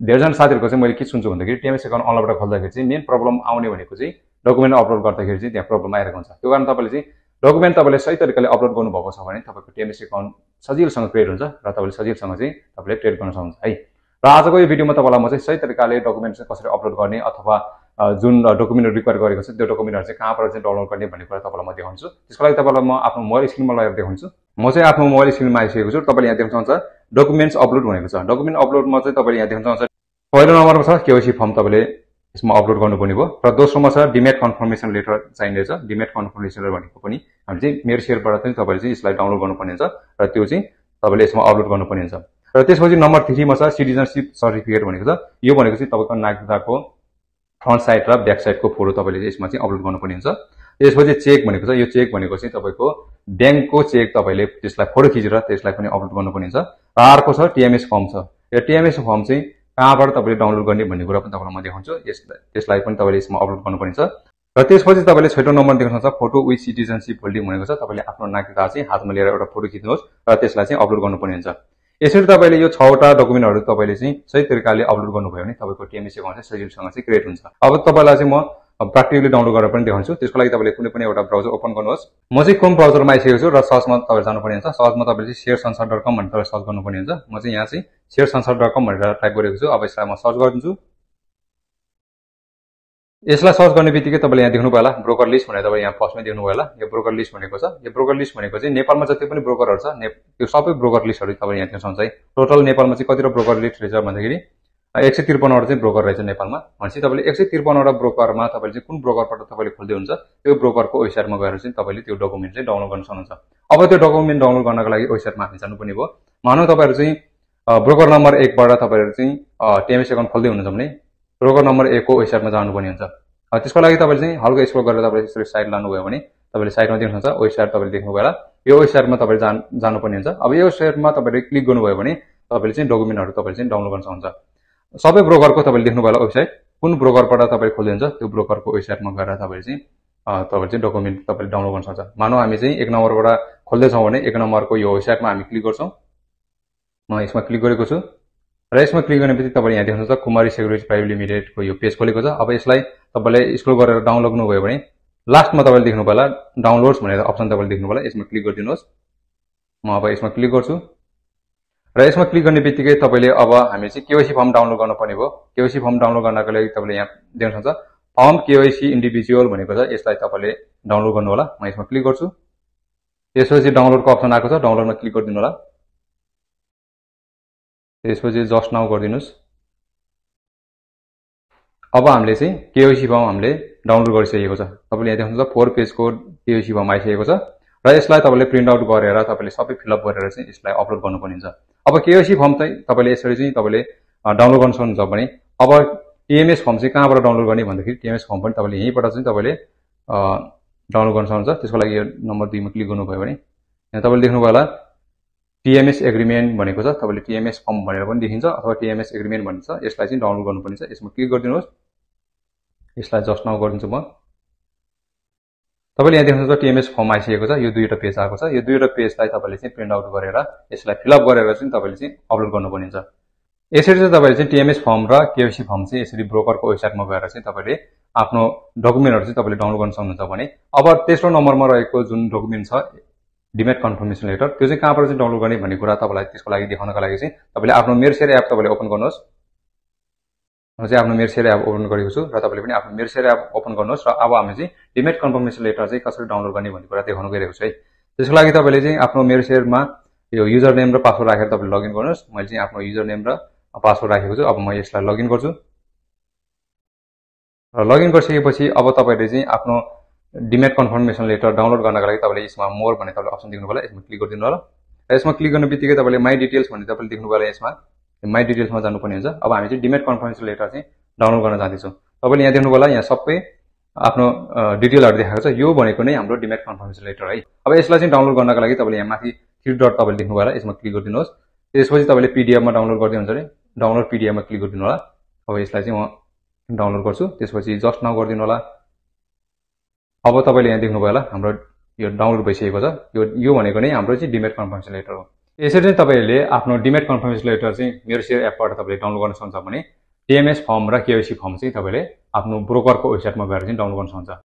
धेरैजना साथीहरुको चाहिँ मैले के सुन्छु भन्दाखेरि टीएमएस एकाउन्ट अनलाइनबाट खोल्दाखेरि चाहिँ मेन प्रब्लम आउने भनेको चाहिँ डकुमेन्ट अपलोड गर्दाखेरि चाहिँ त्यहाँ प्रब्लम आइरहेको हुन्छ। त्यो कारण तपाईले चाहिँ डकुमेन्ट तपाईले सही तरिकाले अपलोड गर्नुभएको छ भने तपाईको टीएमएस एकाउन्ट सजिलोसँग क्रिएट हुन्छ र तपाईले सजिलोसँग चाहिँ तपाईले ट्रेड गर्न सक्नुहुन्छ है। र आजको यो भिडियोमा तपाईलाई म चाहिँ सही तरिकाले डकुमेन्ट चाहिँ कसरी अपलोड गर्ने अथवा जुन डकुमेन्ट रिक्वायर गरेको छ त्यो डकुमेन्टहरु चाहिँ कहाँबाट चाहिँ डाउनलोड गर्ने भन्ने कुरा तपाईलाई म देखाउँछु। त्यसको लागि तपाईलाई म आफ्नो मोबाइल स्क्रिनमा लगाएर देखाउँछु। म चाहिँ आफ्नो मोबाइल स्क्रिनमा आइसकेको छु। तपाईले यहाँ देख्न सक्नुहुन्छ डकुमेन्ट्स अपलोड भनेको छ। डकुमेन्ट अपलोडमा चाहिँ तपाईले यहाँ देख्न सक्नुहुन्छ पहिलो नम्बरमा छ केवाईसी फर्म तपाईले यसमा अपलोड गर्नुपर्ने भयो र दोस्रोमा छ डिमेट कन्फर्मेसन लेटर चाहिँदैछ। डिमेट कन्फर्मेसन लेटर भनेको पनि हामी चाहिँ मेरो शेयरबाट चाहिँ तपाईले चाहिँ यसलाई डाउनलोड गर्नुपर्ने हुन्छ र त्यो चाहिँ तपाईले यसमा अपलोड गर्नुपर्ने हुन्छ। र त्यसपछि नम्बर 3 मा छ सिटिजनशिप सर्टिफिकेट भनेको छ। यो भनेको चाहिँ तपाईको नागरिकताको फ्रन्ट साइड र ब्याक साइडको फोटो तपाईले यसमा चाहिँ अपलोड गर्नुपर्ने हुन्छ। त्यसपछि चेक भनेको छ। यो चेक भनेको चाहिँ तपाईको ब्याङ्कको चेक तपाईले त्यसलाई फोटो खिचेर त्यसलाई पनि अपलोड गर्नुपर्ने हुन्छ। र अर्को छ टीएमएस फर्म छ। यो टीएमएस फर्म चाहिँ कहाँबाट तपाईले डाउनलोड गर्ने भन्ने कुरा पनि तपाईलाई म देखाउँछु। त्यसलाई पनि तपाईले यसमा अपलोड गर्नुपर्ने छ। र त्यसपछि तपाईले छैटौं नम्बर देख्न सक्नुहुन्छ फोटो विथ सिटिजनशिप होल्डिङ भनेको छ। तपाईले आफ्नो नागरिकता चाहिँ हातमा लिएर एउटा फोटो खिच्नुहोस् र त्यसलाई चाहिँ अपलोड गर्नुपर्ने हुन्छ। यसरी तपाईले यो 6 वटा डकुमेन्टहरु तपाईले चाहिँ सही तरिकाले अपलोड गर्नुभयो भने तपाईको टीएमएस एकाउन्ट चाहिँ सजिलोसँग चाहिँ क्रिएट हुन्छ। अब तपाईलाई चाहिँ म प्र्याक्टिकली डाउनलोड गरेर पनि देखाउँछु। त्यसको लागि तपाईले कुनै पनि एउटा ब्राउजर ओपन गर्नुहोस्। म चाहिँ क्रोम ब्राउजरमा आइसकेको छु र सर्चमा तपाईले जानुपर्ने हुन्छ। सर्चमा तपाईले चाहिँ sharesansar.com भनेर तपाईले सर्च गर्नुपर्ने हुन्छ। म चाहिँ यहाँ चाहिँ sharesansar.com भनेर टाइप गरेको छु। अब यसलाई म सर्च गर्दिन्छु। यसलाई सर्च गर्ने बित्तिकै तपाईले यहाँ देख्नुभयो होला ब्रोकर लिस्ट भनेर तपाईले यहाँ फर्स्टमै देख्नुभयो होला। यो ब्रोकर लिस्ट भनेको छ। यो ब्रोकर लिस्ट भनेको चाहिँ नेपालमा जति पनि ब्रोकरहरु छ त्यो सबै ब्रोकर लिस्टहरु तपाईले यहाँ देख्न सक्नुहुन्छ है। टोटल नेपालमा चाहिँ कतिवटा ब्रोकर लिस्ट रहेछ भन्दाखेरि 153 वटा चाहिँ ब्रोकर रहेछ नेपालमा। भनेपछि तपाईले 153 वटा ब्रोकरमा तपाईले चाहिँ कुन ब्रोकरबाट तपाईले खोल्दै हुन्छ त्यो ब्रोकरको वेबसाइटमा गएर चाहिँ तपाईले त्यो डकुमेन्ट चाहिँ डाउनलोड गर्न सक्नुहुन्छ। अब त्यो डकुमेन्ट डाउनलोड गर्नको लागि वेबसाइटमा हामी जानुपर्ने भयो। मानौ तपाईहरु चाहिँ ब्रोकर नम्बर 1 बाट तपाईहरु चाहिँ टीएमएस एकाउन्ट खोल्दै हुनुहुन्छ भने ब्रोकर नम्बर 1 को वेबसाइटमा जानुपर्ने हुन्छ। त्यसको लागि तपाईले चाहिँ हल्का स्क्रल गरेर तपाईले यसरी साइड लानुभयो भने तपाईले साइडमा देख्न सक्नुहुन्छ वेबसाइट तपाईले देख्नुभयो होला। यो वेबसाइटमा तपाईले जानुपर्ने हुन्छ। अब यो वेबसाइटमा तपाईले क्लिक गर्नुभयो भने तपाईले चाहिँ डकुमेन्टहरु तपाईले चाहिँ डाउनलोड गर्न सक्नुहुन्छ। सबै ब्रोकरको तपाईले देख्नुभयो होला वेबसाइट कुन ब्रोकरबाट तपाईले खोल्दै हुन्छ त्यो ब्रोकरको वेबसाइटमा गएर तपाईले चाहिँ डकुमेन्ट तपाईले डाउनलोड गर्न सक्नुहुन्छ। मानौ हामी चाहिँ 1 नम्बरबाट खोल्दै छौं भने 1 नम्बरको यो वेबसाइटमा हामी क्लिक गर्छौं। म यसमा क्लिक गरेको छु र यसमा क्लिक गर्नेबित्तिकै तपाईले यहाँ देख्न सक्नुहुन्छ कुमारी सेक्युरिटी प्राइभेट लिमिटेडको यो पेज खोलेको छ। अब यसलाई तपाईले स्क्रल गरेर डाउनलोड गर्नुभयो भने लास्टमा तपाईले देख्नुभयो होला डाउनलोड्स भनेर अप्सन तपाईले देख्नुभयो होला। यसमा क्लिक गरिदिनुहोस्। म अब यसमा क्लिक गर्छु र यसमा क्लिक गर्ने बित्तिकै तपाईले अब हामी चाहिँ केवाईसी फर्म डाउनलोड गर्नुपर्ने भयो। केवाईसी फर्म डाउनलोड गर्नको लागि तपाईले यहाँ देख्न सक्नुहुन्छ फर्म केवाईसी इन्डिभिजुअल भनेको छ। यसलाई तपाईले डाउनलोड गर्नु होला। म यसमा क्लिक गर्छु। त्यसपछि डाउनलोडको अप्सन आएको छ। डाउनलोडमा क्लिक गरिदिनु होला। त्यसपछि जस्ट नाउ गरिदिनुस्। अब हामीले चाहिँ केवाईसी फर्म हामीले डाउनलोड गरिसकेको छ। तपाईले यहाँ देख्नुहुन्छ 4 पेजको केवाईसी फर्म आइसकेको छ र यसलाई तपाईले प्रिन्ट आउट गरेर तपाईले सबै फिल अप गरेर चाहिँ यसलाई अपलोड गर्नुपर्ने हुन्छ। अब केवाईसी फर्म चाहिँ तपाईले यसरी चाहिँ तपाईले डाउनलोड गर्न सक्नुहुन्छ भने अब टीएमएस फर्म चाहिँ कहाँबाट डाउनलोड गर्ने भन्दाखेरि टीएमएस फर्म पनि तपाईले यहीँबाट चाहिँ तपाईले डाउनलोड गर्न सक्नुहुन्छ। त्यसको लागि यो नम्बर 2 मा क्लिक गर्नुभयो भने यहाँ तपाईले देख्नुभयो होला टीएमएस एग्रीमेन्ट भनेको छ। तपाईले टीएमएस फर्म भनेर पनि देखिन्छ अथवा टीएमएस एग्रीमेन्ट भन्छ। यसलाई चाहिँ डाउनलोड गर्नुपर्ने छ। यसमा क्लिक गरिदिनुहोस्। यसलाई जस्ट नाउ गरिदिन्छु म। तपाईले यहाँ देख्नुहुन्छ टीएमएस फर्म आइसकेको छ। यो दुईवटा पेज आएको छ। यो दुईवटा पेजलाई तपाईले चाहिँ प्रिन्ट आउट गरेर यसलाई फिल अप गरेर चाहिँ तपाईले चाहिँ अपलोड गर्नुपर्ने हुन्छ। यसरी चाहिँ तपाईले चाहिँ टीएमएस फर्म र केवाईसी फर्म चाहिँ यसरी ब्रोकरको वेबसाइटमा गएर चाहिँ तपाईले आफ्नो डकुमेन्टहरु चाहिँ तपाईले डाउनलोड गर्न सक्नुहुन्छ भने अब तेस्रो नम्बरमा रहेको जुन डकुमेन्ट छ डिमेट कन्फर्मेसन लेटर त्यो चाहिँ कहाँबाट चाहिँ डाउनलोड गर्ने भन्ने कुरा तपाईलाई त्यसको लागि देखाउनका लागि चाहिँ तपाईले आफ्नो मेरो शेयर एप तपाईले ओपन गर्नुहोस्। म चाहिँ आफ्नो मेरो शेयर एप ओपन गरेको छु र तपाईले पनि आफ्नो मेरो शेयर एप ओपन गर्नुहोस् र अब हामी चाहिँ डिमेट कन्फर्मेसन लेटर चाहिँ कसरी डाउनलोड गर्ने भन्ने कुरा देखाउन गइरहेको छु है। त्यसको लागि तपाईले चाहिँ आफ्नो मेरो शेयरमा यो युजर नेम र पासवर्ड राखेर तपाईले लगइन गर्नुहोस्। मैले चाहिँ आफ्नो युजर नेम र पासवर्ड राखेको छु। अब म यसलाई लगइन गर्छु र लगइन गरिसकेपछि अब तपाईले चाहिँ आफ्नो डिमेट कन्फर्मेसन लेटर डाउनलोड गर्नका लागि तपाईले यसमा मोर भन्ने तपाईले अप्सन देख्नुभयो होला। यसमा क्लिक गरिदिनु होला। र यसमा क्लिक गर्ने बित्तिकै तपाईले माई डिटेल्स भन्ने तपाईले देख्नुभयो होला। यसमा माई डिटेल्समा जानुपर्ने हुन्छ। अब हामी चाहिँ डिमेट कन्फर्मेसन लेटर चाहिँ डाउनलोड गर्न जाँदैछौँ। तपाईले यहाँ देख्नुभयो होला यहाँ सबै आफ्नो डिटेलहरु देखाएको छ। यो भनेको नै हाम्रो डिमेट कन्फर्मेसन लेटर है। अब यसलाई चाहिँ डाउनलोड गर्नका लागि तपाईले यहाँ माथि 3 डट तपाईले देख्नुभयो होला। यसमा क्लिक गरिदिनुहोस्। त्यसपछि तपाईले पीडीएफ मा डाउनलोड गर्दै हुन्छ भने डाउनलोड पीडीएफ मा क्लिक गरिदिनु होला। अब यसलाई चाहिँ म डाउनलोड गर्छु। त्यसपछि जस्ट नाउ गरिदिनु होला। अब तपाईले यहाँ देख्नुभयो होला हाम्रो यो डाउनलोड भइसकेको छ। यो भनेको नै हाम्रो चाहिँ डिमेट कन्फर्मेसन लेटर हो। यसरी चाहिँ तपाईँले आफ्नो डिमेट कन्फर्मेसन लेटर चाहिँ मेरो सेयर एपबाट तपाईँले डाउनलोड गर्न सक्नुहुन्छ भने टिएमएस फर्म र केवाइसी फर्म चाहिँ तपाईँले आफ्नो ब्रोकरको वेबसाइटमा गएर चाहिँ डाउनलोड गर्न सक्नुहुन्छ।